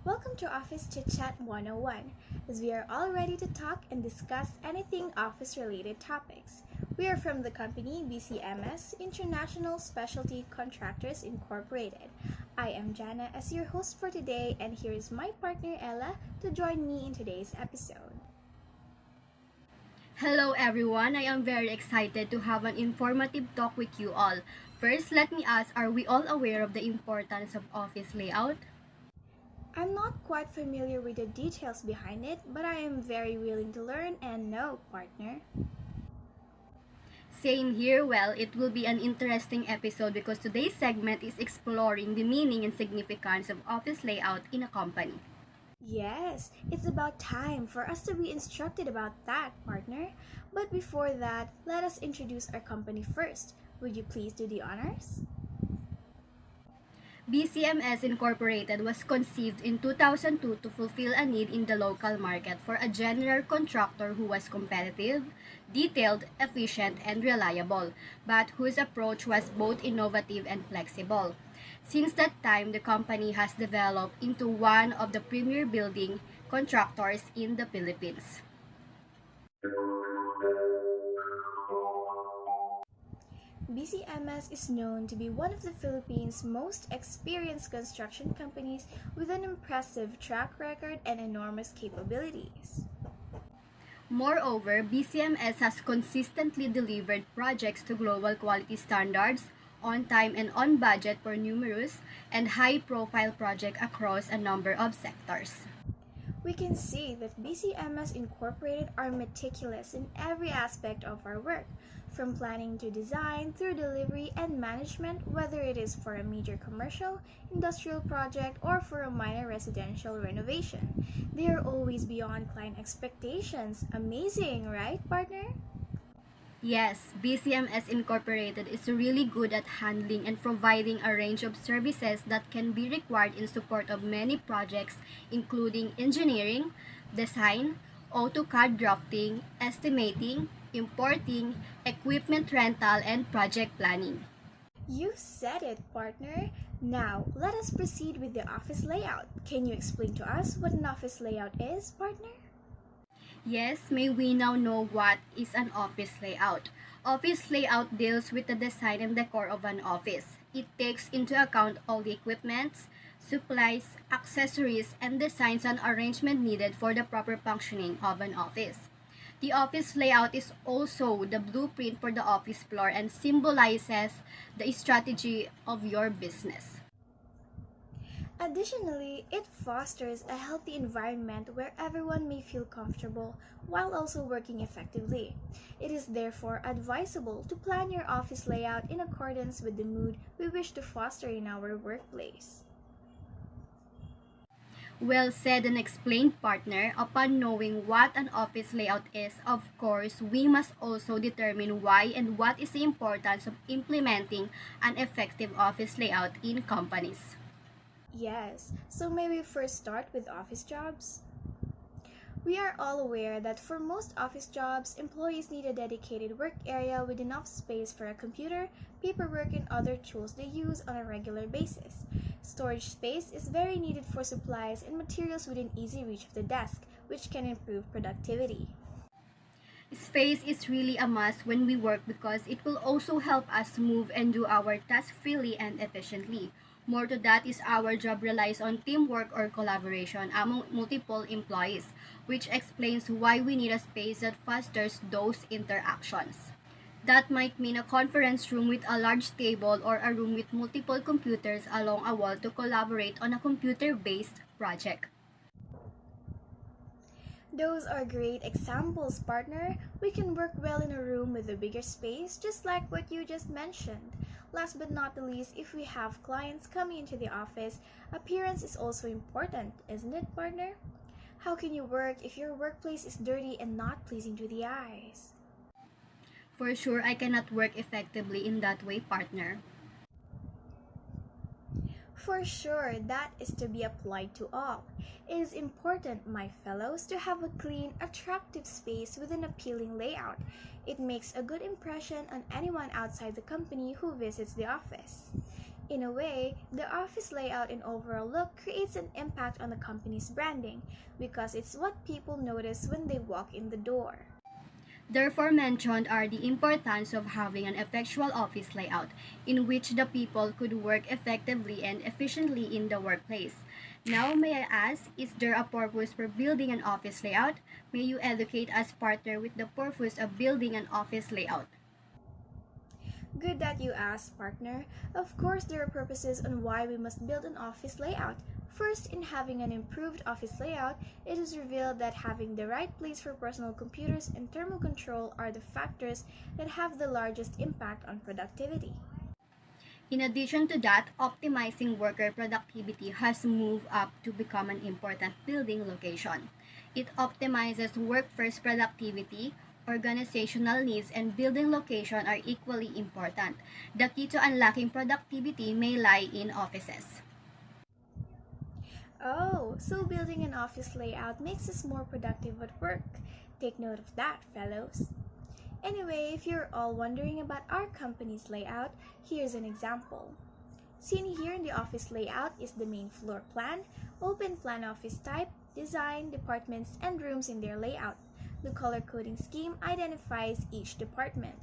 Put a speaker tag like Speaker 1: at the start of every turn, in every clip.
Speaker 1: Welcome to Office Chit Chat 101, as we are all ready to talk and discuss anything office related topics. We are from the company BCMS International Specialty Contractors Incorporated. I am Jana as your host for today, and here is my partner Ella to join me in today's episode.
Speaker 2: Hello everyone, I am very excited to have an informative talk with you all. First, let me ask, are we all aware of the importance of office layout?
Speaker 1: I'm not quite familiar with the details behind it, but I am very willing to learn and know, partner.
Speaker 2: Same here, well, it will be an interesting episode because today's segment is exploring the meaning and significance of office layout in a company.
Speaker 1: Yes, it's about time for us to be instructed about that, partner. But before that, let us introduce our company first. Would you please do the honors?
Speaker 2: BCMS Incorporated was conceived in 2002 to fulfill a need in the local market for a general contractor who was competitive, detailed, efficient, and reliable, but whose approach was both innovative and flexible. Since that time, the company has developed into one of the premier building contractors in the Philippines.
Speaker 1: BCMS is known to be one of the Philippines' most experienced construction companies with an impressive track record and enormous capabilities.
Speaker 2: Moreover, BCMS has consistently delivered projects to global quality standards on time and on budget for numerous and high-profile projects across a number of sectors.
Speaker 1: We can see that BCMS Incorporated are meticulous in every aspect of our work, from planning to design through delivery and management, whether it is for a major commercial, industrial project, or for a minor residential renovation. They are always beyond client expectations. Amazing, right, partner?
Speaker 2: Yes, BCMS Incorporated is really good at handling and providing a range of services that can be required in support of many projects, including engineering, design, AutoCAD drafting, estimating, importing, equipment rental, and project planning.
Speaker 1: You said it, partner. Now, let us proceed with the office layout. Can you explain to us what an office layout is, partner?
Speaker 2: Yes, may we now know what is an office layout. Office layout deals with the design and decor of an office. It takes into account all the equipments, supplies, accessories, and designs and arrangement needed for the proper functioning of an office. The office layout is also the blueprint for the office floor and symbolizes the strategy of your business.
Speaker 1: Additionally, it fosters a healthy environment where everyone may feel comfortable while also working effectively. It is therefore advisable to plan your office layout in accordance with the mood we wish to foster in our workplace.
Speaker 2: Well said and explained, partner. Upon knowing what an office layout is, of course, we must also determine why and what is the importance of implementing an effective office layout in companies.
Speaker 1: Yes, so may we first start with office jobs? We are all aware that for most office jobs, employees need a dedicated work area with enough space for a computer, paperwork, and other tools they use on a regular basis. Storage space is very needed for supplies and materials within easy reach of the desk, which can improve productivity.
Speaker 2: Space is really a must when we work because it will also help us move and do our tasks freely and efficiently. More to that is our job relies on teamwork or collaboration among multiple employees, which explains why we need a space that fosters those interactions. That might mean a conference room with a large table or a room with multiple computers along a wall to collaborate on a computer-based project.
Speaker 1: Those are great examples, partner. We can work well in a room with a bigger space, just like what you just mentioned. Last but not the least, if we have clients coming into the office, appearance is also important, isn't it, partner? How can you work if your workplace is dirty and not pleasing to the eyes?
Speaker 2: For sure, I cannot work effectively in that way, partner.
Speaker 1: For sure, that is to be applied to all. It is important, my fellows, to have a clean, attractive space with an appealing layout. It makes a good impression on anyone outside the company who visits the office. In a way, the office layout and overall look creates an impact on the company's branding because it's what people notice when they walk in the door.
Speaker 2: Therefore mentioned are the importance of having an effectual office layout in which the people could work effectively and efficiently in the workplace. Now may I ask, is there a purpose for building an office layout? May you educate us partner with the purpose of building an office layout.
Speaker 1: Good that you asked, partner. Of course, there are purposes on why we must build an office layout. First, in having an improved office layout, it is revealed that having the right place for personal computers and thermal control are the factors that have the largest impact on productivity.
Speaker 2: In addition to that, optimizing worker productivity has moved up to become an important building location. It optimizes workforce productivity, organizational needs, and building location are equally important. The key to unlocking productivity may lie in offices.
Speaker 1: Oh, so building an office layout makes us more productive at work. Take note of that, fellows. Anyway, if you're all wondering about our company's layout, here's an example. Seen here in the office layout is the main floor plan, open plan office type, design, departments, and rooms in their layout. The color coding scheme identifies each department.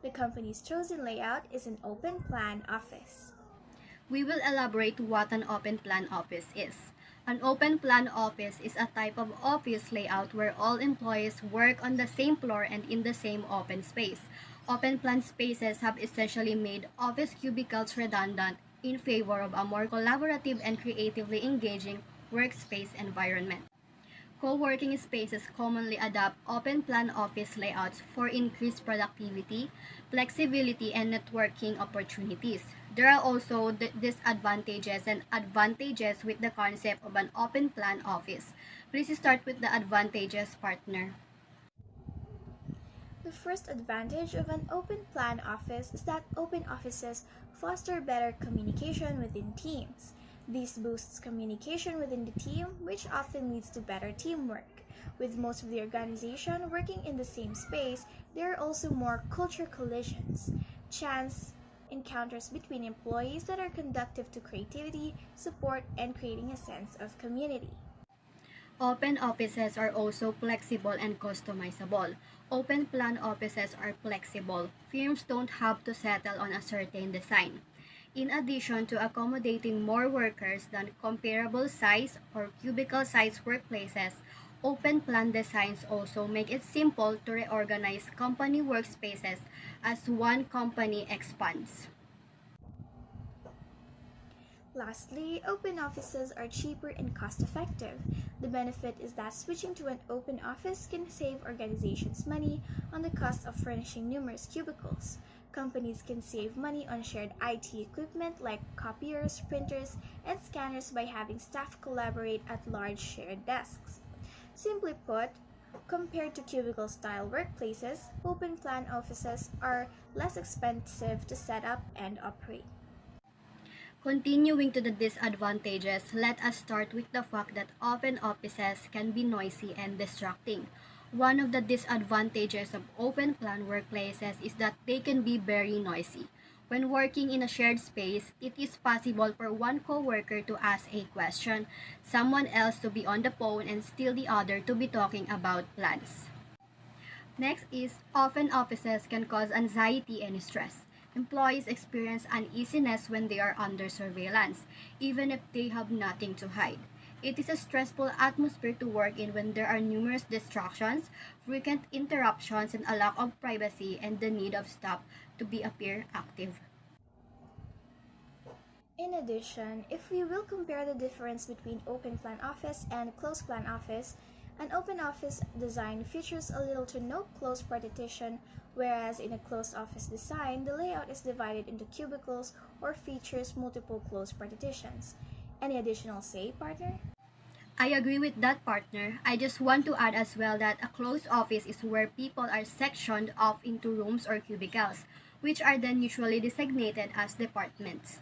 Speaker 1: The company's chosen layout is an open plan office.
Speaker 2: We will elaborate what an open plan office is. An open plan office is a type of office layout where all employees work on the same floor and in the same open space. Open plan spaces have essentially made office cubicles redundant in favor of a more collaborative and creatively engaging workspace environment. Co-working spaces commonly adopt open-plan office layouts for increased productivity, flexibility, and networking opportunities. There are also disadvantages and advantages with the concept of an open-plan office. Please start with the advantages, partner.
Speaker 1: The first advantage of an open plan office is that open offices foster better communication within teams. This boosts communication within the team, which often leads to better teamwork. With most of the organization working in the same space, there are also more culture collisions, chance encounters between employees that are conducive to creativity, support, and creating a sense of community.
Speaker 2: Open offices are also flexible and customizable. Open plan offices are flexible. Firms don't have to settle on a certain design. In addition to accommodating more workers than comparable size or cubicle size workplaces, open plan designs also make it simple to reorganize company workspaces as one company expands.
Speaker 1: Lastly, open offices are cheaper and cost-effective. The benefit is that switching to an open office can save organizations money on the cost of furnishing numerous cubicles. Companies can save money on shared IT equipment like copiers, printers, and scanners by having staff collaborate at large shared desks. Simply put, compared to cubicle-style workplaces, open-plan offices are less expensive to set up and operate.
Speaker 2: Continuing to the disadvantages, let us start with the fact that open offices can be noisy and distracting. One of the disadvantages of open plan workplaces is that they can be very noisy. When working in a shared space, it is possible for one coworker to ask a question, someone else to be on the phone, and still the other to be talking about plans. Next is open offices can cause anxiety and stress. Employees experience uneasiness when they are under surveillance, even if they have nothing to hide. It is a stressful atmosphere to work in when there are numerous distractions, frequent interruptions, and a lack of privacy and the need of staff to be appear active.
Speaker 1: In addition, if we will compare the difference between open plan office and closed plan office, an open office design features a little to no closed partition, whereas in a closed office design, the layout is divided into cubicles or features multiple closed partitions. Any additional say, partner?
Speaker 2: I agree with that, partner. I just want to add as well that a closed office is where people are sectioned off into rooms or cubicles, which are then usually designated as departments.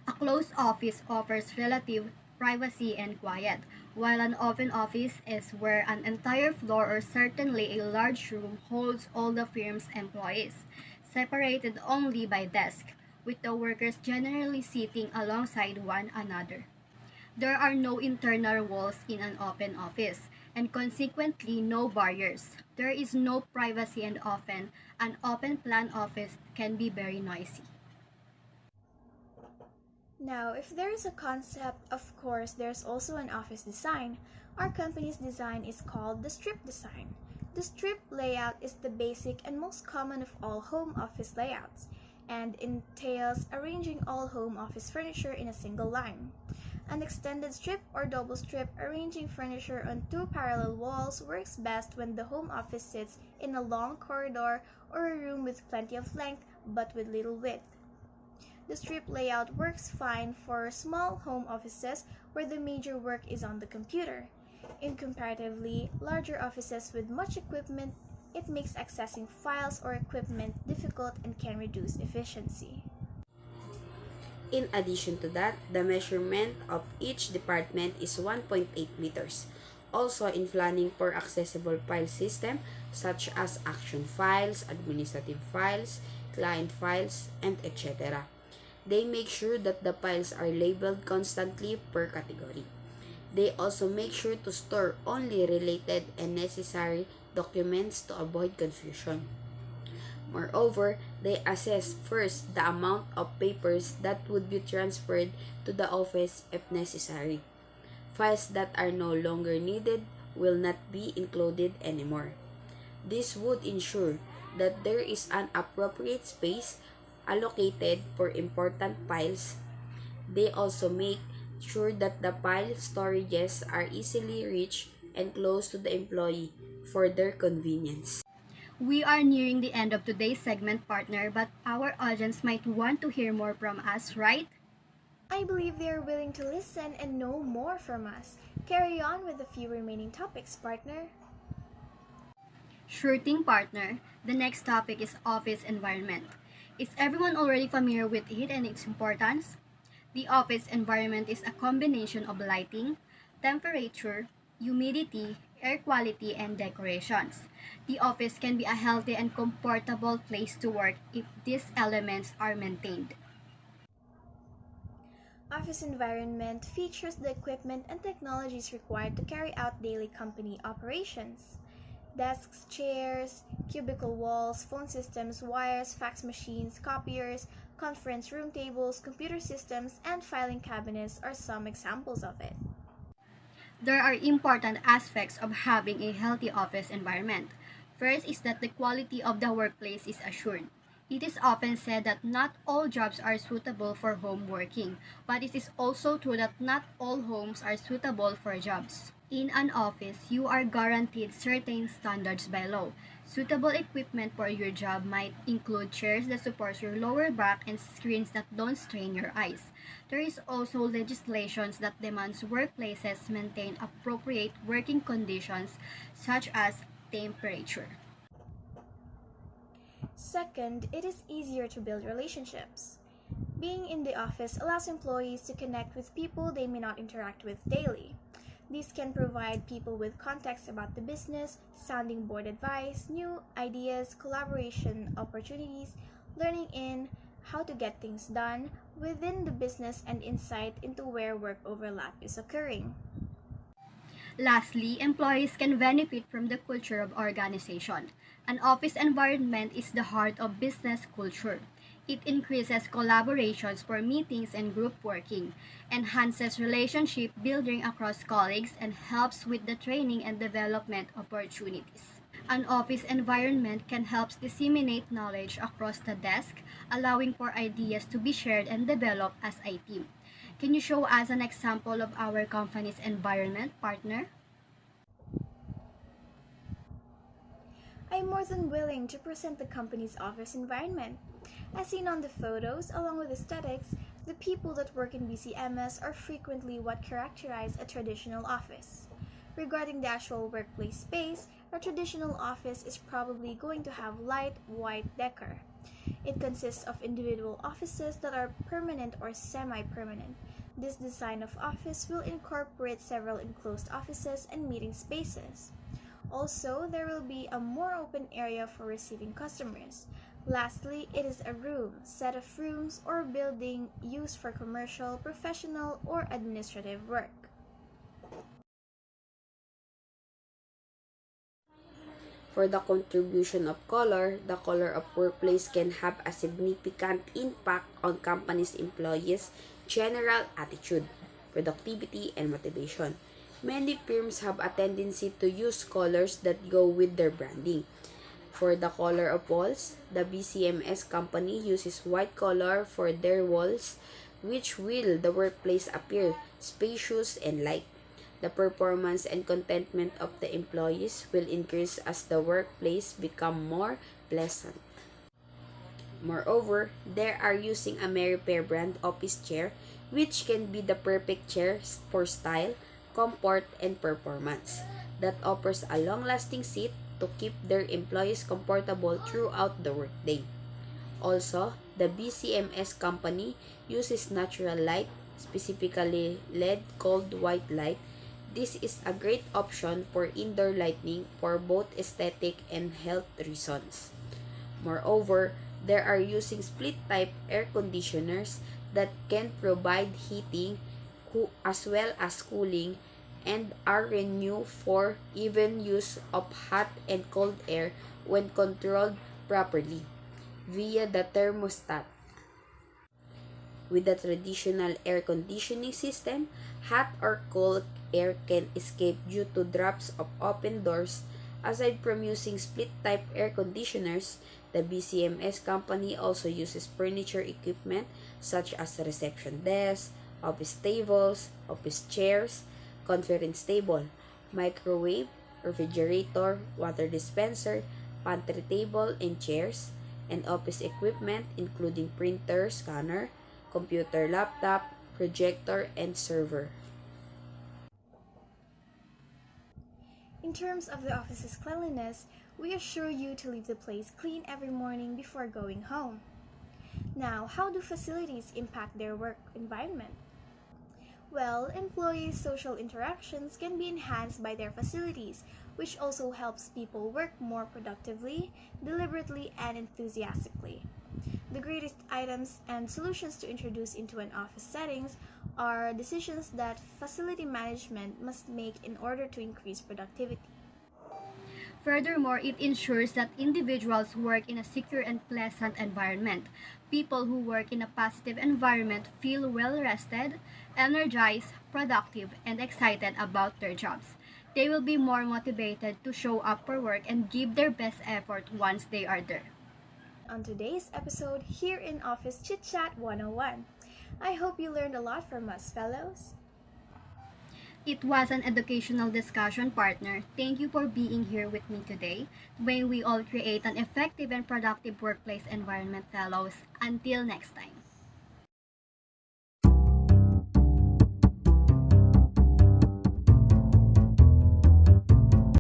Speaker 2: A closed office offers relative privacy and quiet, while an open office is where an entire floor or certainly a large room holds all the firm's employees, separated only by desk. with the workers generally sitting alongside one another. There are no internal walls in an open office, and consequently no barriers. There is no privacy, and often an open plan office can be very noisy.
Speaker 1: Now, if there is a concept, of course, there's also an office design. Our company's design is called the strip design. The strip layout is the basic and most common of all home office layouts and entails arranging all home office furniture in a single line. An extended strip or double strip arranging furniture on two parallel walls works best when the home office sits in a long corridor or a room with plenty of length but with little width. The strip layout works fine for small home offices where the major work is on the computer. In comparatively larger offices with much equipment, it makes accessing files or equipment difficult and can reduce efficiency.
Speaker 3: In addition to that, the measurement of each department is 1.8 meters. Also in planning for accessible file system such as action files, administrative files, client files, and etc. They make sure that the files are labeled constantly per category. They also make sure to store only related and necessary documents to avoid confusion. Moreover, they assess first the amount of papers that would be transferred to the office if necessary. Files that are no longer needed will not be included anymore. This would ensure that there is an appropriate space allocated for important files. They also make sure that the file storages are easily reached and close to the employee for their convenience.
Speaker 2: We are nearing the end of today's segment, partner, but our audience might want to hear more from us, right?
Speaker 1: I believe they are willing to listen and know more from us. Carry on with the few remaining topics, partner.
Speaker 2: Sure thing, partner. The next topic is office environment. Is everyone already familiar with it and its importance? The office environment is a combination of lighting, temperature, humidity, air quality, and decorations. The office can be a healthy and comfortable place to work if these elements are maintained.
Speaker 1: Office environment features the equipment and technologies required to carry out daily company operations. Desks, chairs, cubicle walls, phone systems, wires, fax machines, copiers, conference room tables, computer systems, and filing cabinets are some examples of it.
Speaker 2: There are important aspects of having a healthy office environment. First is that the quality of the workplace is assured. It is often said that not all jobs are suitable for home working, but it is also true that not all homes are suitable for jobs. In an office, you are guaranteed certain standards by law. Suitable equipment for your job might include chairs that support your lower back and screens that don't strain your eyes. There is also legislation that demands workplaces maintain appropriate working conditions such as temperature.
Speaker 1: Second, it is easier to build relationships. Being in the office allows employees to connect with people they may not interact with daily. These can provide people with context about the business, sounding board advice, new ideas, collaboration opportunities, learning in how to get things done within the business, and insight into where work overlap is occurring.
Speaker 2: Lastly, employees can benefit from the culture of organization. An office environment is the heart of business culture. It increases collaborations for meetings and group working, enhances relationship building across colleagues, and helps with the training and development opportunities. An office environment can help disseminate knowledge across the desk, allowing for ideas to be shared and developed as a team. Can you show us an example of our company's environment, partner?
Speaker 1: I'm more than willing to present the company's office environment. As seen on the photos, along with aesthetics, the people that work in BCMS are frequently what characterize a traditional office. Regarding the actual workplace space, a traditional office is probably going to have light white decor. It consists of individual offices that are permanent or semi-permanent. This design of office will incorporate several enclosed offices and meeting spaces. Also, there will be a more open area for receiving customers. Lastly, it is a room, set of rooms, or building used for commercial, professional, or administrative work.
Speaker 3: For the contribution of color, the color of workplace can have a significant impact on companies' employees' general attitude, productivity, and motivation. Many firms have a tendency to use colors that go with their branding. For the color of walls, the BCMS company uses white color for their walls, which will the workplace appear spacious and light. The performance and contentment of the employees will increase as the workplace become more pleasant. Moreover, they are using a Merryfair brand office chair, which can be the perfect chair for style, comfort, and performance. That offers a long-lasting seat to keep their employees comfortable throughout the workday. Also, the BCMS company uses natural light, specifically LED cold white light. This is a great option for indoor lighting for both aesthetic and health reasons. Moreover, they are using split-type air conditioners that can provide heating as well as cooling and are renewed for even use of hot and cold air when controlled properly via the thermostat. With the traditional air conditioning system, hot or cold air can escape due to drops of open doors. Aside from using split-type air conditioners, the BCMS company also uses furniture equipment such as reception desks, office tables, office chairs, conference table, microwave, refrigerator, water dispenser, pantry table and chairs, and office equipment including printer, scanner, computer, laptop, projector, and server.
Speaker 1: In terms of the office's cleanliness, we assure you to leave the place clean every morning before going home. Now, how do facilities impact their work environment? Well, employees' social interactions can be enhanced by their facilities, which also helps people work more productively, deliberately, and enthusiastically. The greatest items and solutions to introduce into an office settings are decisions that facility management must make in order to increase productivity.
Speaker 2: Furthermore, it ensures that individuals work in a secure and pleasant environment. People who work in a positive environment feel well rested, energized, productive, and excited about their jobs. They will be more motivated to show up for work and give their best effort once they are there.
Speaker 1: On today's episode here in Office Chit Chat 101. I hope you learned a lot from us, fellows.
Speaker 2: It was an educational discussion, partner. Thank you for being here with me today. May we all create an effective and productive workplace environment, fellows. Until next time.